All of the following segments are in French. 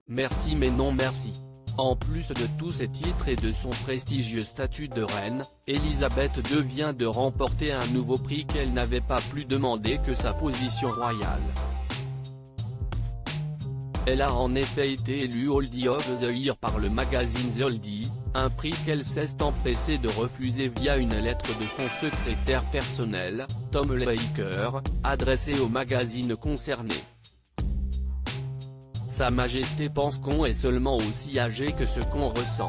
Merci mais non merci. En plus de tous ses titres et de son prestigieux statut de reine, Elisabeth II vient de remporter un nouveau prix qu'elle n'avait pas plus demandé que sa position royale. Elle a en effet été élue Oldie of the Year par le magazine The Oldie, un prix qu'elle s'est empressée de refuser via une lettre de son secrétaire personnel, Tom Baker, adressée au magazine concerné. Sa Majesté pense qu'on est seulement aussi âgé que ce qu'on ressent.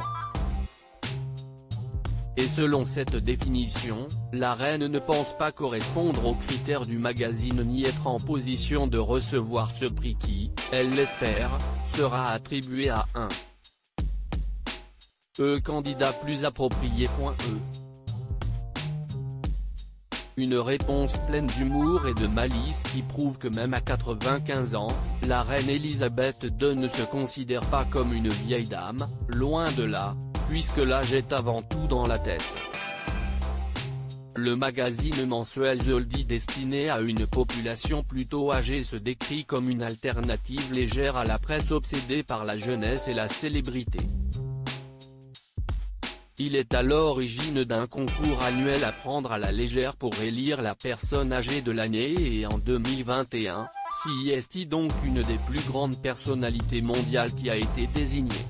Et selon cette définition, la reine ne pense pas correspondre aux critères du magazine ni être en position de recevoir ce prix qui, elle l'espère, sera attribué à un candidat plus approprié. Une réponse pleine d'humour et de malice qui prouve que même à 95 ans, la reine Elisabeth II ne se considère pas comme une vieille dame, loin de là, puisque l'âge est avant tout dans la tête. Le magazine mensuel The Oldie destiné à une population plutôt âgée se décrit comme une alternative légère à la presse obsédée par la jeunesse et la célébrité. Il est à l'origine d'un concours annuel à prendre à la légère pour élire la personne âgée de l'année et en 2021, c'est donc une des plus grandes personnalités mondiales qui a été désignée.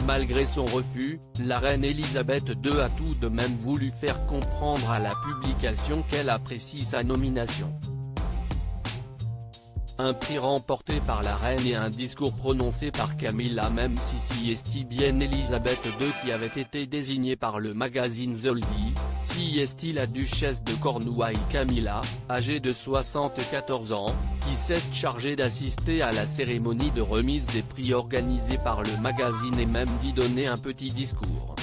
Malgré son refus, la reine Elisabeth II a tout de même voulu faire comprendre à la publication qu'elle apprécie sa nomination. Un prix remporté par la reine et un discours prononcé par Camilla, même si c'est bien Elisabeth II qui avait été désignée par le magazine The Oldie, c'est la duchesse de Cornouailles Camilla, âgée de 74 ans, qui s'est chargée d'assister à la cérémonie de remise des prix organisée par le magazine et même d'y donner un petit discours.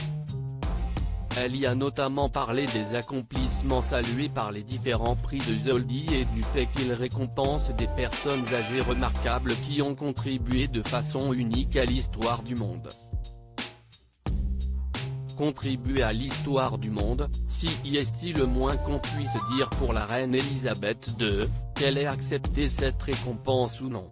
Elle y a notamment parlé des accomplissements salués par les différents prix de The Oldie et du fait qu'ils récompensent des personnes âgées remarquables qui ont contribué de façon unique à l'histoire du monde. Contribuer à l'histoire du monde, si est le moins qu'on puisse dire pour la reine Elisabeth II, qu'elle ait accepté cette récompense ou non.